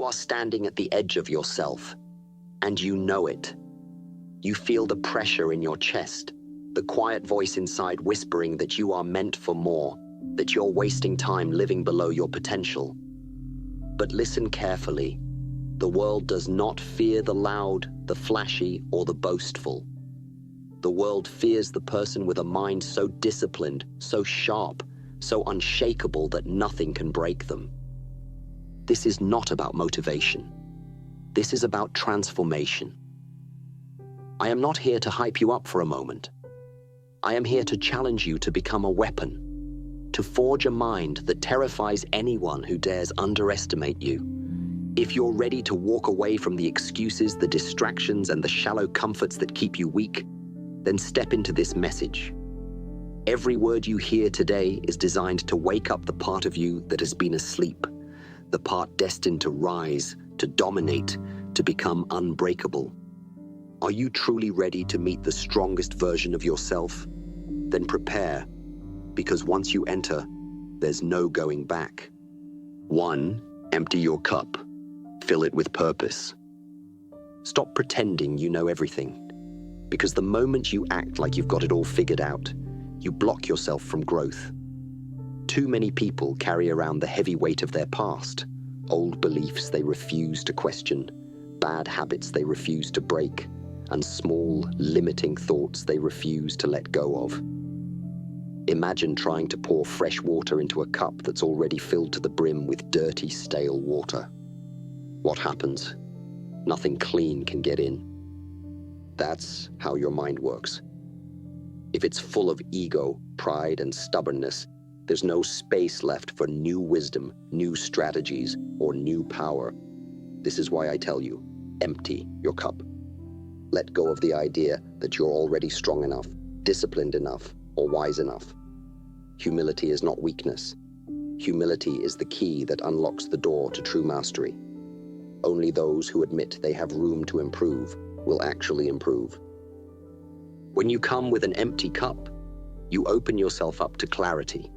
You are standing at the edge of yourself, and you know it. You feel the pressure in your chest, the quiet voice inside whispering that you are meant for more, that you're wasting time living below your potential. But listen carefully. The world does not fear the loud, the flashy, or the boastful. The world fears the person with a mind so disciplined, so sharp, so unshakable that nothing can break them. This is not about motivation. This is about transformation. I am not here to hype you up for a moment. I am here to challenge you to become a weapon, to forge a mind that terrifies anyone who dares underestimate you. If you're ready to walk away from the excuses, the distractions, and the shallow comforts that keep you weak, then step into this message. Every word you hear today is designed to wake up the part of you that has been asleep, the part destined to rise, to dominate, to become unbreakable. Are you truly ready to meet the strongest version of yourself? Then prepare, because once you enter, there's no going back. 1. Empty your cup. Fill it with purpose. Stop pretending you know everything, because the moment you act like you've got it all figured out, you block yourself from growth. Too many people carry around the heavy weight of their past, old beliefs they refuse to question, bad habits they refuse to break, and small, limiting thoughts they refuse to let go of. Imagine trying to pour fresh water into a cup that's already filled to the brim with dirty, stale water. What happens? Nothing clean can get in. That's how your mind works. If it's full of ego, pride, and stubbornness, there's no space left for new wisdom, new strategies, or new power. This is why I tell you, empty your cup. Let go of the idea that you're already strong enough, disciplined enough, or wise enough. Humility is not weakness. Humility is the key that unlocks the door to true mastery. Only those who admit they have room to improve will actually improve. When you come with an empty cup, you open yourself up to clarity.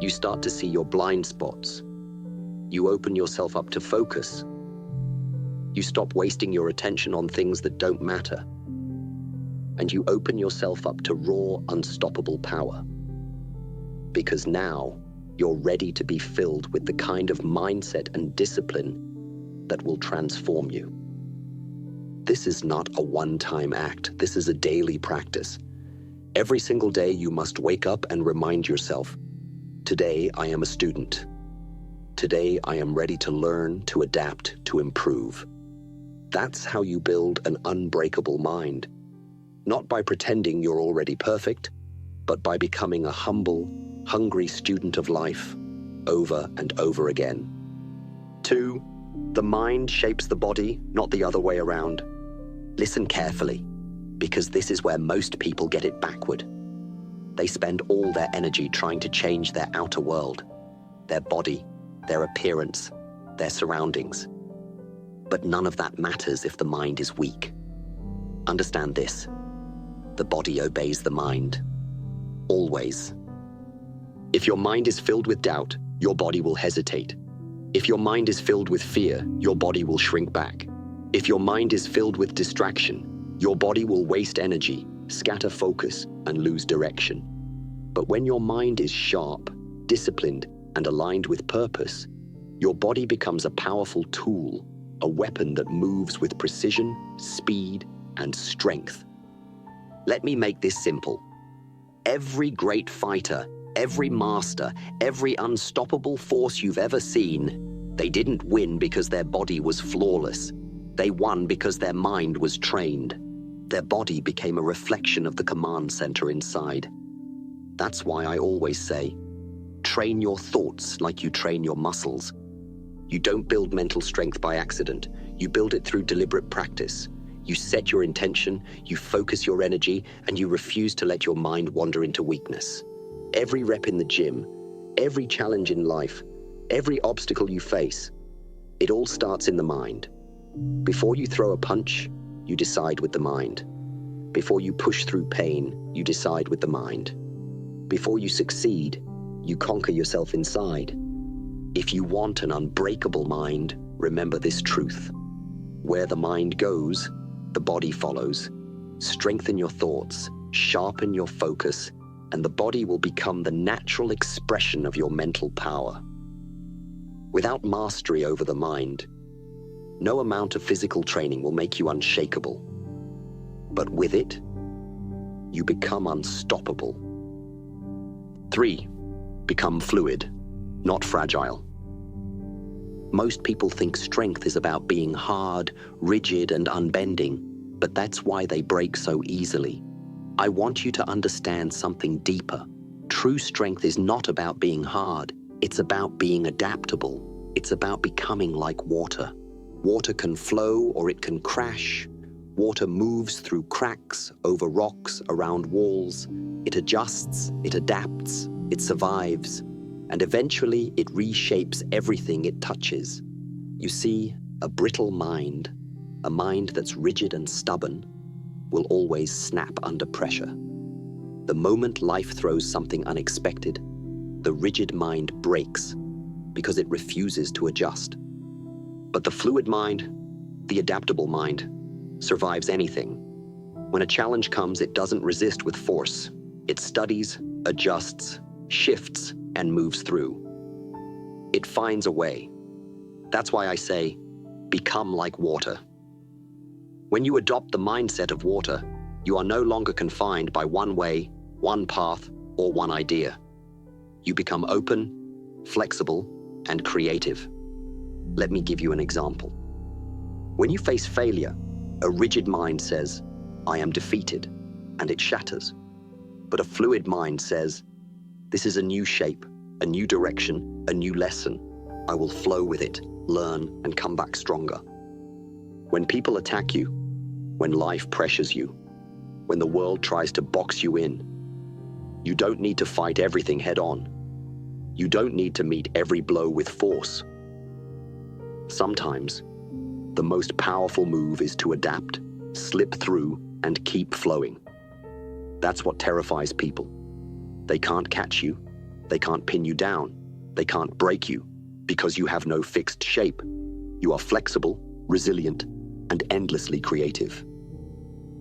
You start to see your blind spots. You open yourself up to focus. You stop wasting your attention on things that don't matter. And you open yourself up to raw, unstoppable power. Because now, you're ready to be filled with the kind of mindset and discipline that will transform you. This is not a one-time act. This is a daily practice. Every single day you must wake up and remind yourself, today I am a student. Today I am ready to learn, to adapt, to improve. That's how you build an unbreakable mind. Not by pretending you're already perfect, but by becoming a humble, hungry student of life over and over again. 2. The mind shapes the body, not the other way around. Listen carefully, because this is where most people get it backward. They spend all their energy trying to change their outer world, their body, their appearance, their surroundings. But none of that matters if the mind is weak. Understand this: the body obeys the mind. Always. If your mind is filled with doubt, your body will hesitate. If your mind is filled with fear, your body will shrink back. If your mind is filled with distraction, your body will waste energy, scatter focus, and lose direction. But when your mind is sharp, disciplined, and aligned with purpose, your body becomes a powerful tool, a weapon that moves with precision, speed, and strength. Let me make this simple. Every great fighter, every master, every unstoppable force you've ever seen, they didn't win because their body was flawless. They won because their mind was trained. Their body became a reflection of the command center inside. That's why I always say, train your thoughts like you train your muscles. You don't build mental strength by accident. You build it through deliberate practice. You set your intention, you focus your energy, and you refuse to let your mind wander into weakness. Every rep in the gym, every challenge in life, every obstacle you face, it all starts in the mind. Before you throw a punch, you decide with the mind. Before you push through pain, you decide with the mind. Before you succeed, you conquer yourself inside. If you want an unbreakable mind, remember this truth. Where the mind goes, the body follows. Strengthen your thoughts, sharpen your focus, and the body will become the natural expression of your mental power. Without mastery over the mind, no amount of physical training will make you unshakable. But with it, you become unstoppable. 3. Become fluid, not fragile. Most people think strength is about being hard, rigid, and unbending, but that's why they break so easily. I want you to understand something deeper. True strength is not about being hard. It's about being adaptable. It's about becoming like water. Water can flow or it can crash. Water moves through cracks, over rocks, around walls. It adjusts, it adapts, it survives, and eventually it reshapes everything it touches. You see, a brittle mind, a mind that's rigid and stubborn, will always snap under pressure. The moment life throws something unexpected, the rigid mind breaks because it refuses to adjust. But the fluid mind, the adaptable mind, survives anything. When a challenge comes, it doesn't resist with force. It studies, adjusts, shifts, and moves through. It finds a way. That's why I say, become like water. When you adopt the mindset of water, you are no longer confined by one way, one path, or one idea. You become open, flexible, and creative. Let me give you an example. When you face failure, a rigid mind says, I am defeated, and it shatters. But a fluid mind says, this is a new shape, a new direction, a new lesson. I will flow with it, learn, and come back stronger. When people attack you, when life pressures you, when the world tries to box you in, you don't need to fight everything head on. You don't need to meet every blow with force. Sometimes, the most powerful move is to adapt, slip through, and keep flowing. That's what terrifies people. They can't catch you, they can't pin you down, they can't break you, because you have no fixed shape. You are flexible, resilient, and endlessly creative.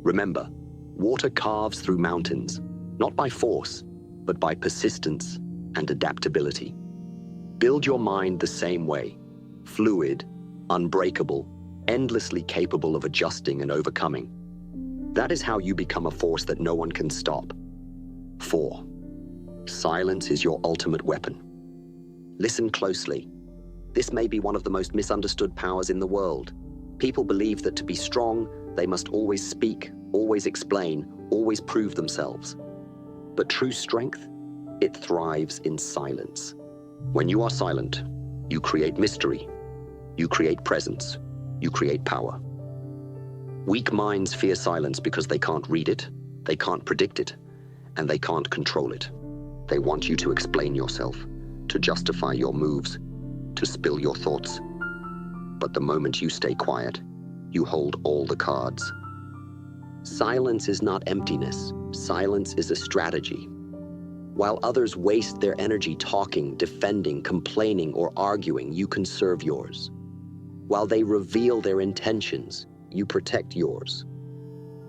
Remember, water carves through mountains, not by force, but by persistence and adaptability. Build your mind the same way, fluid, unbreakable, endlessly capable of adjusting and overcoming. That is how you become a force that no one can stop. 4. Silence is your ultimate weapon. Listen closely. This may be one of the most misunderstood powers in the world. People believe that to be strong, they must always speak, always explain, always prove themselves. But true strength, it thrives in silence. When you are silent, you create mystery, you create presence, you create power. Weak minds fear silence because they can't read it, they can't predict it, and they can't control it. They want you to explain yourself, to justify your moves, to spill your thoughts. But the moment you stay quiet, you hold all the cards. Silence is not emptiness. Silence is a strategy. While others waste their energy talking, defending, complaining, or arguing, you conserve yours. While they reveal their intentions, you protect yours.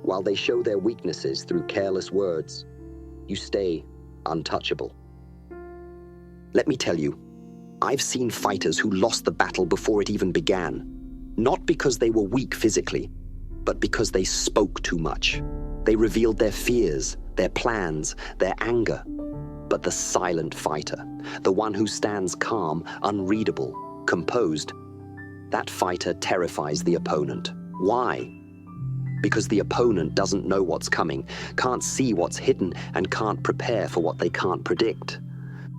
While they show their weaknesses through careless words, you stay untouchable. Let me tell you, I've seen fighters who lost the battle before it even began, not because they were weak physically, but because they spoke too much. They revealed their fears, their plans, their anger. But the silent fighter, the one who stands calm, unreadable, composed, that fighter terrifies the opponent. Why? Because the opponent doesn't know what's coming, can't see what's hidden, and can't prepare for what they can't predict.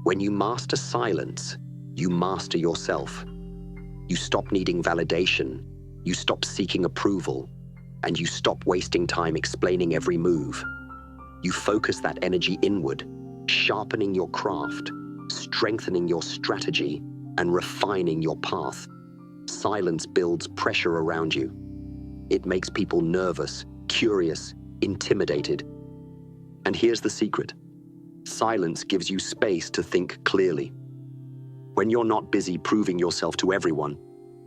When you master silence, you master yourself. You stop needing validation, you stop seeking approval, and you stop wasting time explaining every move. You focus that energy inward, sharpening your craft, strengthening your strategy, and refining your path. Silence builds pressure around you. It makes people nervous, curious, intimidated. And here's the secret. Silence gives you space to think clearly. When you're not busy proving yourself to everyone,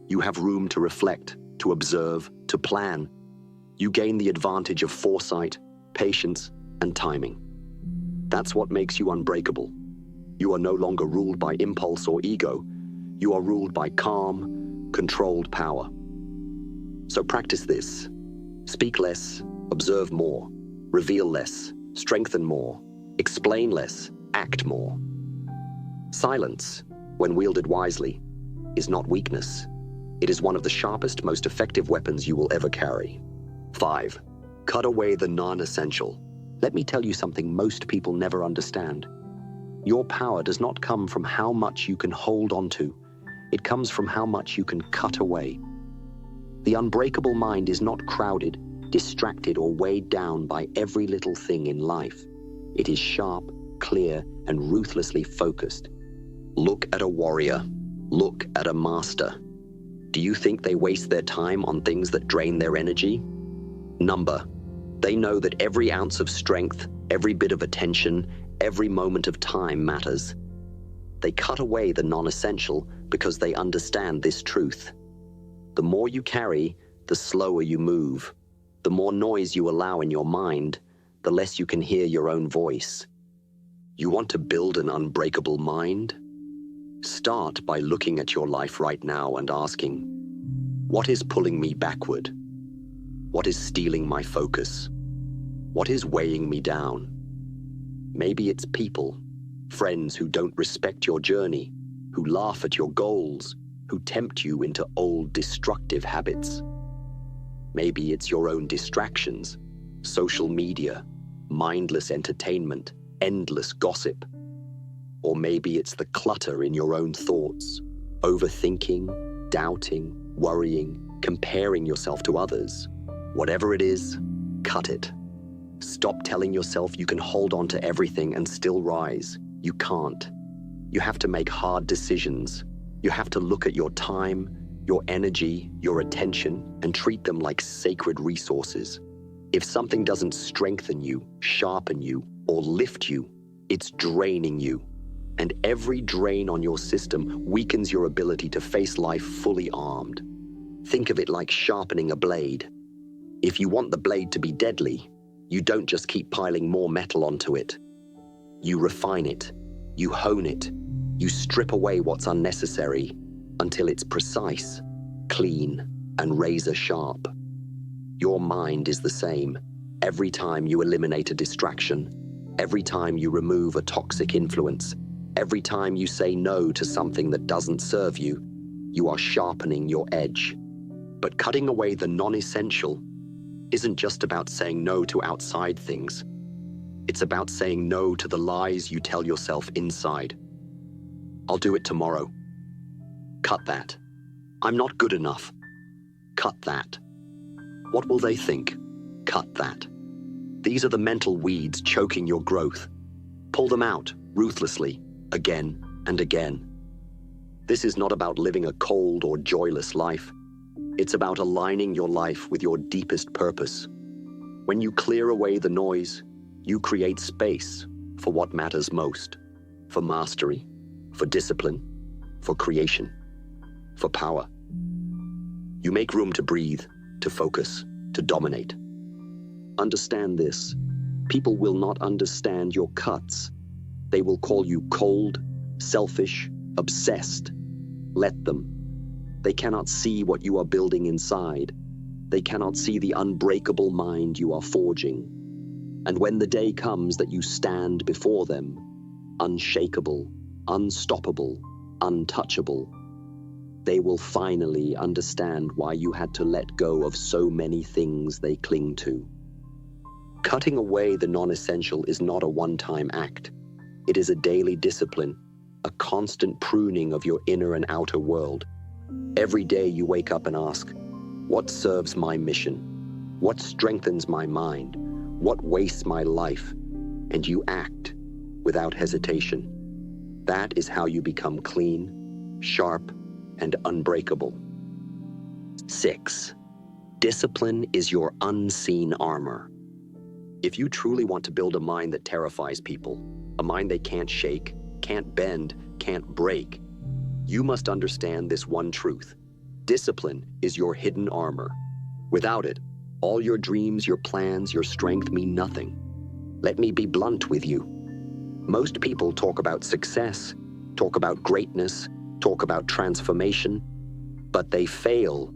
you have room to reflect, to observe, to plan. You gain the advantage of foresight, patience, and timing. That's what makes you unbreakable. You are no longer ruled by impulse or ego. You are ruled by calm, controlled power. So practice this. Speak less, observe more, reveal less, strengthen more, explain less, act more. Silence, when wielded wisely, is not weakness. It is one of the sharpest, most effective weapons you will ever carry. 5. Cut away the non-essential. Let me tell you something most people never understand. Your power does not come from how much you can hold on to. It comes from how much you can cut away. The unbreakable mind is not crowded, distracted, or weighed down by every little thing in life. It is sharp, clear, and ruthlessly focused. Look at a warrior. Look at a master. Do you think they waste their time on things that drain their energy? They know that every ounce of strength, every bit of attention, every moment of time matters. They cut away the non-essential because they understand this truth. The more you carry, the slower you move. The more noise you allow in your mind, the less you can hear your own voice. You want to build an unbreakable mind? Start by looking at your life right now and asking, what is pulling me backward? What is stealing my focus? What is weighing me down? Maybe it's people, friends who don't respect your journey, who laugh at your goals, who tempt you into old destructive habits. Maybe it's your own distractions, social media, mindless entertainment, endless gossip. Or maybe it's the clutter in your own thoughts, overthinking, doubting, worrying, comparing yourself to others. Whatever it is, cut it. Stop telling yourself you can hold on to everything and still rise. You can't. You have to make hard decisions. You have to look at your time, your energy, your attention, and treat them like sacred resources. If something doesn't strengthen you, sharpen you, or lift you, it's draining you. And every drain on your system weakens your ability to face life fully armed. Think of it like sharpening a blade. If you want the blade to be deadly, you don't just keep piling more metal onto it. You refine it, you hone it, you strip away what's unnecessary until it's precise, clean, and razor sharp. Your mind is the same. Every time you eliminate a distraction, every time you remove a toxic influence, every time you say no to something that doesn't serve you, you are sharpening your edge. But cutting away the non-essential isn't just about saying no to outside things. It's about saying no to the lies you tell yourself inside. I'll do it tomorrow. Cut that. I'm not good enough. Cut that. What will they think? Cut that. These are the mental weeds choking your growth. Pull them out, ruthlessly, again and again. This is not about living a cold or joyless life. It's about aligning your life with your deepest purpose. When you clear away the noise, you create space for what matters most. For mastery, for discipline, for creation, for power. You make room to breathe, to focus, to dominate. Understand this. People will not understand your cuts. They will call you cold, selfish, obsessed. Let them. They cannot see what you are building inside. They cannot see the unbreakable mind you are forging. And when the day comes that you stand before them, unshakable, unstoppable, untouchable, they will finally understand why you had to let go of so many things they cling to. Cutting away the non-essential is not a one-time act. It is a daily discipline, a constant pruning of your inner and outer world. Every day you wake up and ask, what serves my mission? What strengthens my mind? What wastes my life? And you act without hesitation. That is how you become clean, sharp, and unbreakable. 6. Discipline is your unseen armor. If you truly want to build a mind that terrifies people, a mind they can't shake, can't bend, can't break, You must understand this one truth. Discipline is your hidden armor. Without it, all your dreams, your plans, your strength mean nothing. Let me be blunt with you. Most people talk about success, talk about greatness, talk about transformation, but they fail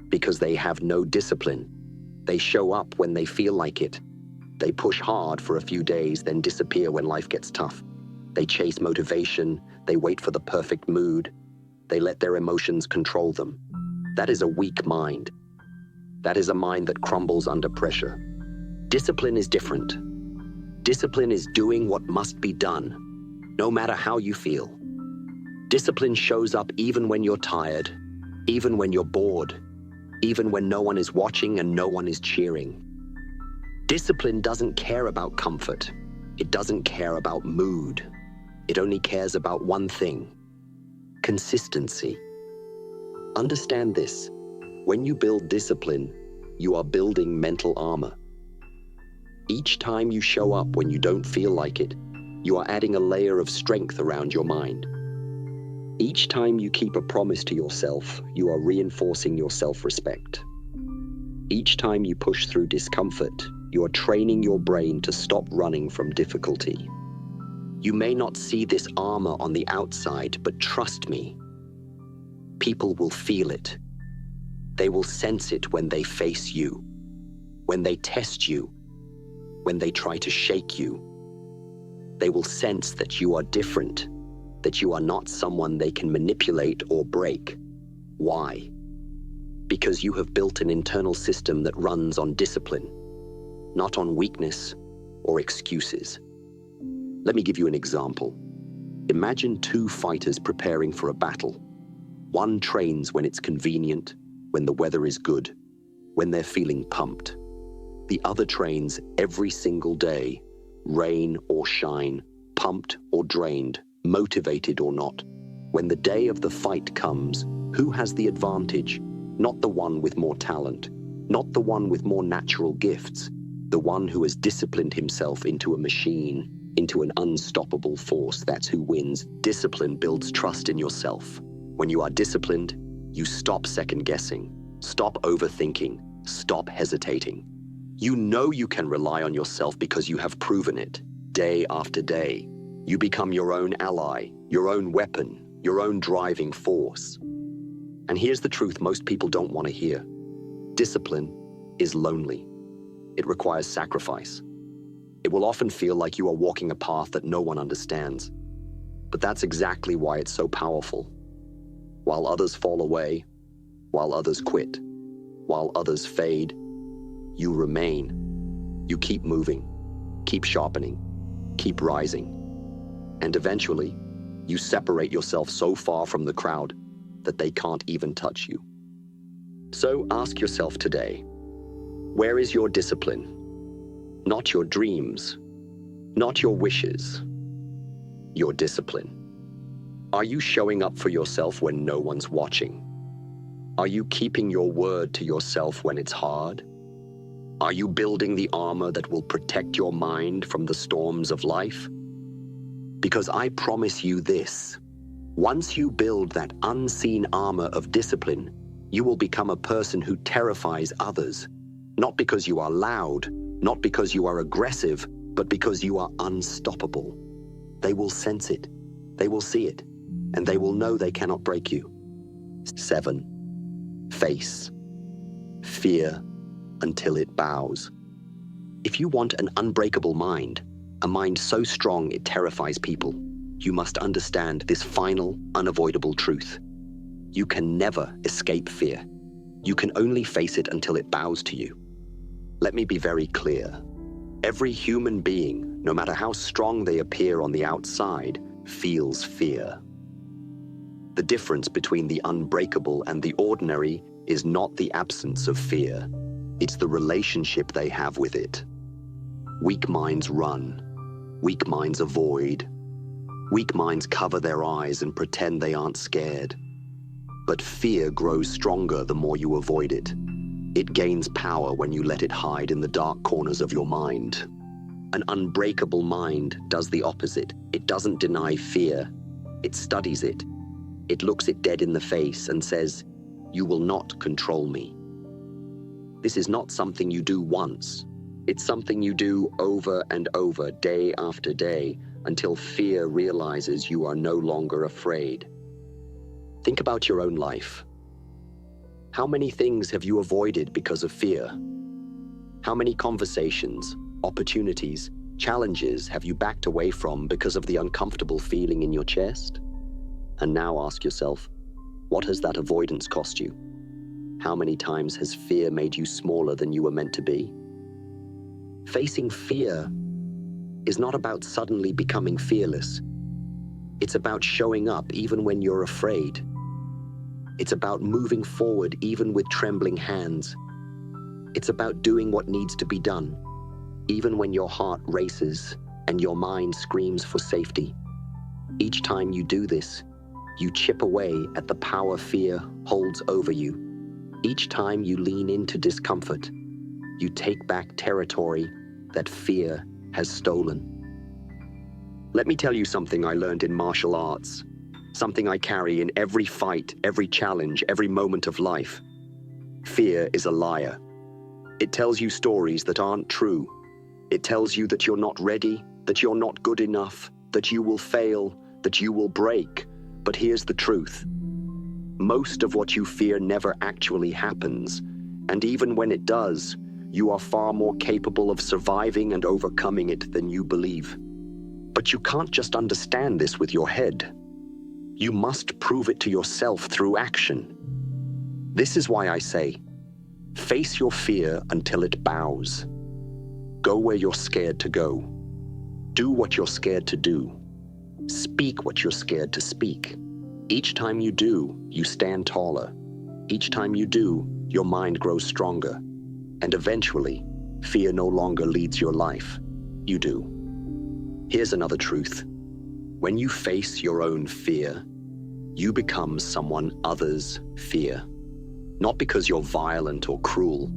because they have no discipline. They show up when they feel like it. They push hard for a few days, then disappear when life gets tough. They chase motivation, they wait for the perfect mood. They let their emotions control them. That is a weak mind. That is a mind that crumbles under pressure. Discipline is different. Discipline is doing what must be done, no matter how you feel. Discipline shows up even when you're tired, even when you're bored, even when no one is watching and no one is cheering. Discipline doesn't care about comfort. It doesn't care about mood. It only cares about one thing: consistency. Understand this. When you build discipline, you are building mental armor. Each time you show up when you don't feel like it, you are adding a layer of strength around your mind. Each time you keep a promise to yourself, you are reinforcing your self-respect. Each time you push through discomfort, you are training your brain to stop running from difficulty. You may not see this armor on the outside, but trust me, people will feel it. They will sense it when they face you, when they test you, when they try to shake you. They will sense that you are different, that you are not someone they can manipulate or break. Why? Because you have built an internal system that runs on discipline, not on weakness or excuses. Let me give you an example. Imagine two fighters preparing for a battle. One trains when it's convenient, when the weather is good, when they're feeling pumped. The other trains every single day, rain or shine, pumped or drained, motivated or not. When the day of the fight comes, who has the advantage? Not the one with more talent, not the one with more natural gifts, the one who has disciplined himself into a machine, into an unstoppable force. That's who wins. Discipline builds trust in yourself. When you are disciplined, you stop second-guessing, stop overthinking, stop hesitating. You know you can rely on yourself because you have proven it, day after day. You become your own ally, your own weapon, your own driving force. And here's the truth most people don't want to hear. Discipline is lonely. It requires sacrifice. It will often feel like you are walking a path that no one understands. But that's exactly why it's so powerful. While others fall away, while others quit, while others fade, you remain. You keep moving, keep sharpening, keep rising. And eventually, you separate yourself so far from the crowd that they can't even touch you. So ask yourself today, where is your discipline? Not your dreams, not your wishes, your discipline. Are you showing up for yourself when no one's watching? Are you keeping your word to yourself when it's hard? Are you building the armor that will protect your mind from the storms of life? Because I promise you this, once you build that unseen armor of discipline, you will become a person who terrifies others, not because you are loud, not because you are aggressive, but because you are unstoppable. They will sense it, they will see it, and they will know they cannot break you. 7. Face. Fear until it bows. If you want an unbreakable mind, a mind so strong it terrifies people, you must understand this final, unavoidable truth. You can never escape fear. You can only face it until it bows to you. Let me be very clear. Every human being, no matter how strong they appear on the outside, feels fear. The difference between the unbreakable and the ordinary is not the absence of fear. It's the relationship they have with it. Weak minds run. Weak minds avoid. Weak minds cover their eyes and pretend they aren't scared. But fear grows stronger the more you avoid it. It gains power when you let it hide in the dark corners of your mind. An unbreakable mind does the opposite. It doesn't deny fear. It studies it. It looks it dead in the face and says, "You will not control me." This is not something you do once. It's something you do over and over, day after day, until fear realizes you are no longer afraid. Think about your own life. How many things have you avoided because of fear? How many conversations, opportunities, challenges have you backed away from because of the uncomfortable feeling in your chest? And now ask yourself, what has that avoidance cost you? How many times has fear made you smaller than you were meant to be? Facing fear is not about suddenly becoming fearless. It's about showing up even when you're afraid. It's about moving forward even with trembling hands. It's about doing what needs to be done, even when your heart races and your mind screams for safety. Each time you do this, you chip away at the power fear holds over you. Each time you lean into discomfort, you take back territory that fear has stolen. Let me tell you something I learned in martial arts, something I carry in every fight, every challenge, every moment of life. Fear is a liar. It tells you stories that aren't true. It tells you that you're not ready, that you're not good enough, that you will fail, that you will break. But here's the truth. Most of what you fear never actually happens, and even when it does, you are far more capable of surviving and overcoming it than you believe. But you can't just understand this with your head. You must prove it to yourself through action. This is why I say, face your fear until it bows. Go where you're scared to go. Do what you're scared to do. Speak what you're scared to speak. Each time you do, you stand taller. Each time you do, your mind grows stronger. And eventually, fear no longer leads your life. You do. Here's another truth. When you face your own fear, you become someone others fear. Not because you're violent or cruel,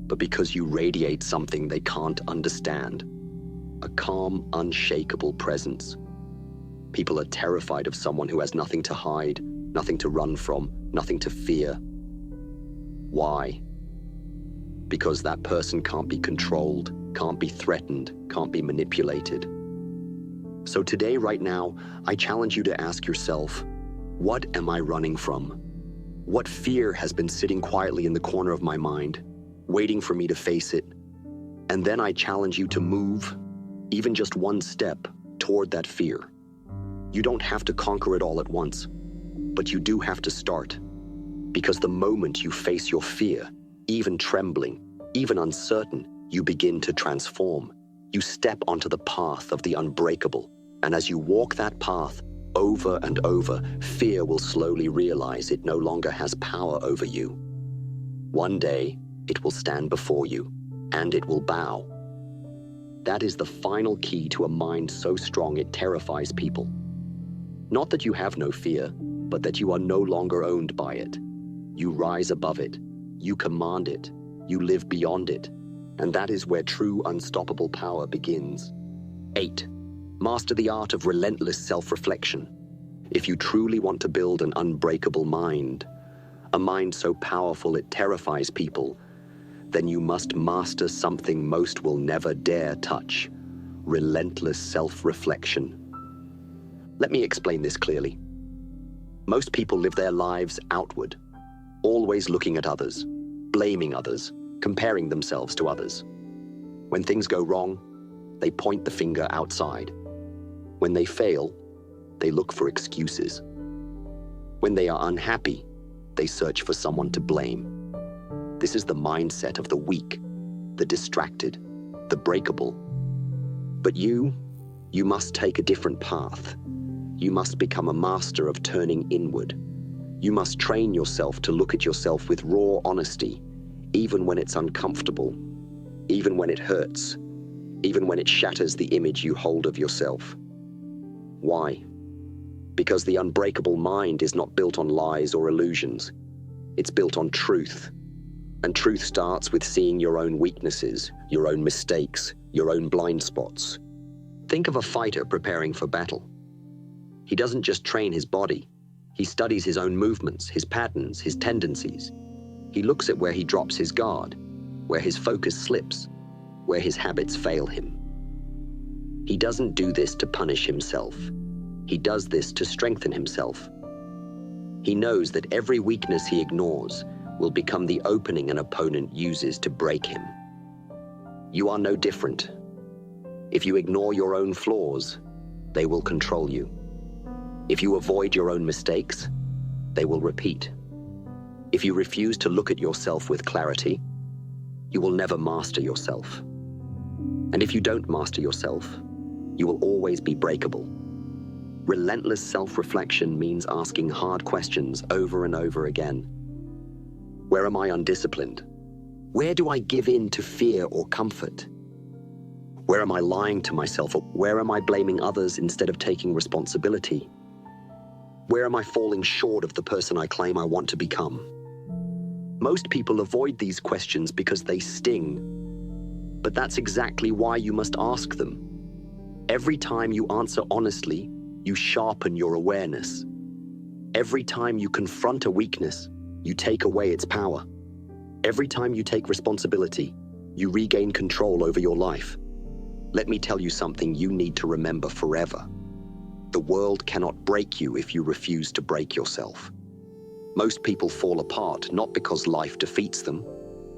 but because you radiate something they can't understand. A calm, unshakable presence. People are terrified of someone who has nothing to hide, nothing to run from, nothing to fear. Why? Because that person can't be controlled, can't be threatened, can't be manipulated. So today, right now, I challenge you to ask yourself, what am I running from? What fear has been sitting quietly in the corner of my mind, waiting for me to face it? And then I challenge you to move, even just one step, toward that fear. You don't have to conquer it all at once, but you do have to start. Because the moment you face your fear, even trembling, even uncertain, you begin to transform. You step onto the path of the unbreakable, and as you walk that path over and over, fear will slowly realize it no longer has power over you. One day, it will stand before you, and it will bow. That is the final key to a mind so strong it terrifies people. Not that you have no fear, but that you are no longer owned by it. You rise above it, you command it, you live beyond it, and that is where true unstoppable power begins. 8. Master the art of relentless self-reflection. If you truly want to build an unbreakable mind, a mind so powerful it terrifies people, then you must master something most will never dare touch: relentless self-reflection. Let me explain this clearly. Most people live their lives outward, always looking at others, blaming others, comparing themselves to others. When things go wrong, they point the finger outside. When they fail, they look for excuses. When they are unhappy, they search for someone to blame. This is the mindset of the weak, the distracted, the breakable. But you must take a different path. You must become a master of turning inward. You must train yourself to look at yourself with raw honesty, even when it's uncomfortable, even when it hurts, even when it shatters the image you hold of yourself. Why? Because the unbreakable mind is not built on lies or illusions. It's built on truth. And truth starts with seeing your own weaknesses, your own mistakes, your own blind spots. Think of a fighter preparing for battle. He doesn't just train his body, He studies his own movements, his patterns, his tendencies. He looks at where he drops his guard, where his focus slips, where his habits fail him. He doesn't do this to punish himself. He does this to strengthen himself. He knows that every weakness he ignores will become the opening an opponent uses to break him. You are no different. If you ignore your own flaws, they will control you. If you avoid your own mistakes, they will repeat. If you refuse to look at yourself with clarity, you will never master yourself. And if you don't master yourself, you will always be breakable. Relentless self-reflection means asking hard questions over and over again. Where am I undisciplined? Where do I give in to fear or comfort? Where am I lying to myself, or where am I blaming others instead of taking responsibility? Where am I falling short of the person I claim I want to become? Most people avoid these questions because they sting. But that's exactly why you must ask them. Every time you answer honestly, you sharpen your awareness. Every time you confront a weakness, you take away its power. Every time you take responsibility, you regain control over your life. Let me tell you something you need to remember forever. The world cannot break you if you refuse to break yourself. Most people fall apart not because life defeats them,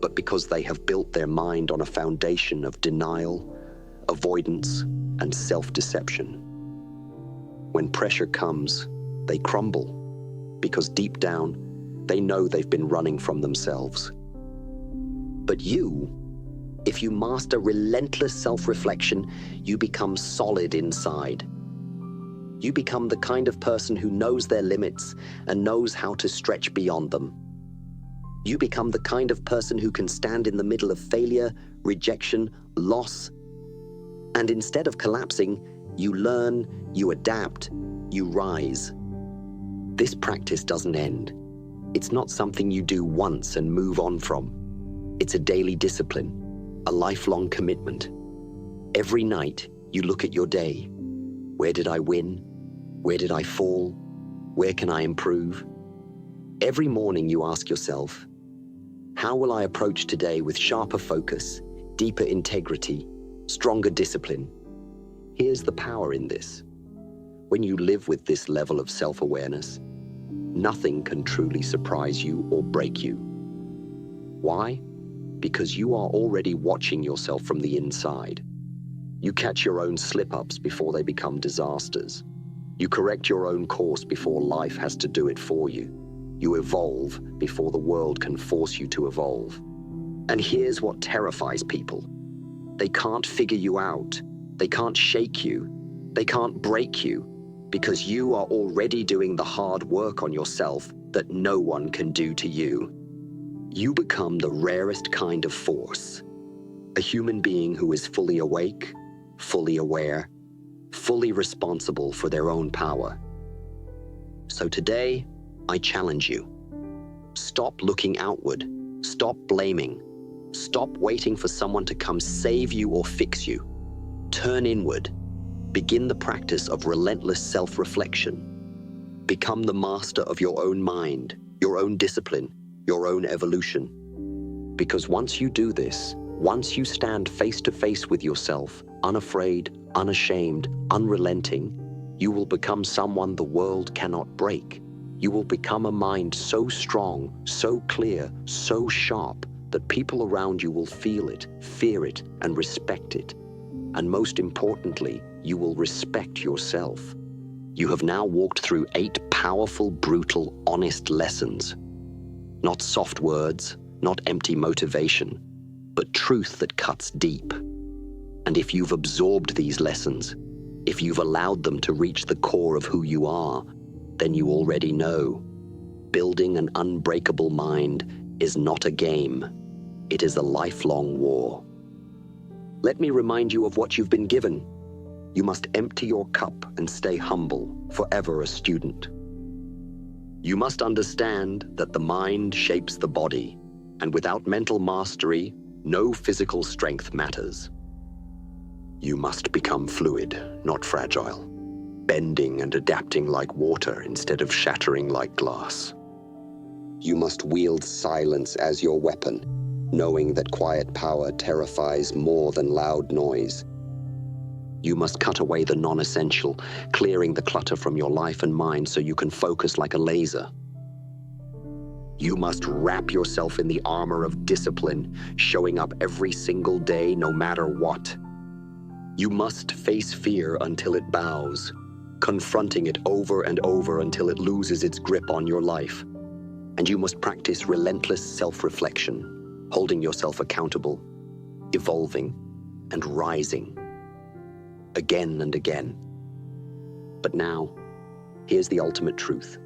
but because they have built their mind on a foundation of denial, avoidance, and self-deception. When pressure comes, they crumble, because deep down, they know they've been running from themselves. But if you master relentless self-reflection, you become solid inside. You become the kind of person who knows their limits and knows how to stretch beyond them. You become the kind of person who can stand in the middle of failure, rejection, loss, and instead of collapsing, you learn, you adapt, you rise. This practice doesn't end. It's not something you do once and move on from. It's a daily discipline, a lifelong commitment. Every night, you look at your day. Where did I win? Where did I fall? Where can I improve? Every morning you ask yourself, how will I approach today with sharper focus, deeper integrity, stronger discipline? Here's the power in this. When you live with this level of self-awareness, nothing can truly surprise you or break you. Why? Because you are already watching yourself from the inside. You catch your own slip-ups before they become disasters. You correct your own course before life has to do it for you. You evolve before the world can force you to evolve. And here's what terrifies people. They can't figure you out. They can't shake you. They can't break you because you are already doing the hard work on yourself that no one can do to you. You become the rarest kind of force. A human being who is fully awake, fully aware, fully responsible for their own power. So today, I challenge you. Stop looking outward. Stop blaming. Stop waiting for someone to come save you or fix you. Turn inward. Begin the practice of relentless self-reflection. Become the master of your own mind, your own discipline, your own evolution. Because once you do this, once you stand face to face with yourself, unafraid, unashamed, unrelenting, you will become someone the world cannot break. You will become a mind so strong, so clear, so sharp, that people around you will feel it, fear it, and respect it. And most importantly, you will respect yourself. You have now walked through 8 powerful, brutal, honest lessons. Not soft words, not empty motivation, but truth that cuts deep. And if you've absorbed these lessons, if you've allowed them to reach the core of who you are, then you already know. Building an unbreakable mind is not a game. It is a lifelong war. Let me remind you of what you've been given. You must empty your cup and stay humble, forever a student. You must understand that the mind shapes the body, and without mental mastery, no physical strength matters. You must become fluid, not fragile. bending and adapting like water instead of shattering like glass. You must wield silence as your weapon, knowing that quiet power terrifies more than loud noise. You must cut away the non-essential, clearing the clutter from your life and mind so you can focus like a laser. You must wrap yourself in the armor of discipline, showing up every single day no matter what. You must face fear until it bows, confronting it over and over until it loses its grip on your life. And you must practice relentless self-reflection, holding yourself accountable, evolving, and rising. Again and again. But now, here's the ultimate truth.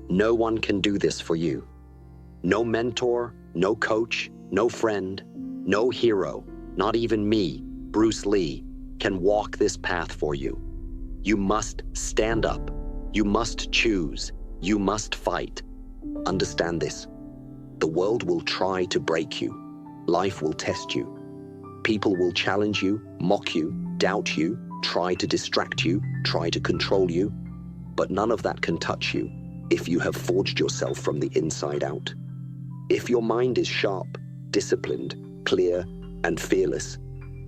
No one can do this for you. No mentor, no coach, no friend, no hero, not even me, Bruce Lee, can walk this path for you. You must stand up. You must choose. You must fight. Understand this. The world will try to break you. Life will test you. People will challenge you, mock you, doubt you, try to distract you, try to control you. But none of that can touch you if you have forged yourself from the inside out. If your mind is sharp, disciplined, clear, and fearless,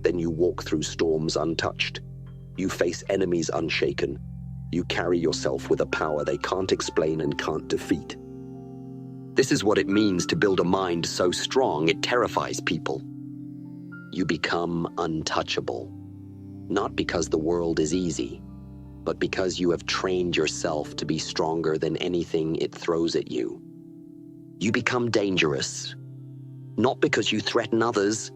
then you walk through storms untouched. You face enemies unshaken. You carry yourself with a power they can't explain and can't defeat. This is what it means to build a mind so strong it terrifies people. You become untouchable, not because the world is easy, but because you have trained yourself to be stronger than anything it throws at you. You become dangerous, not because you threaten others,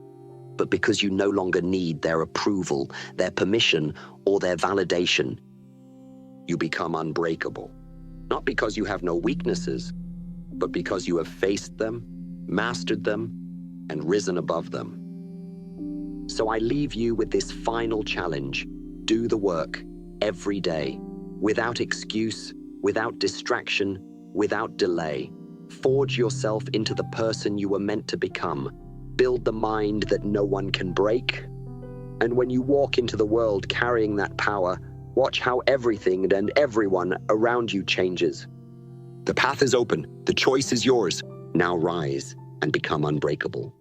but because you no longer need their approval, their permission, or their validation. You become unbreakable, not because you have no weaknesses, but because you have faced them, mastered them, and risen above them. So I leave you with this final challenge. Do the work every day, without excuse, without distraction, without delay. Forge yourself into the person you were meant to become. Build the mind that no one can break. And when you walk into the world carrying that power, watch how everything and everyone around you changes. The path is open. The choice is yours. Now rise and become unbreakable.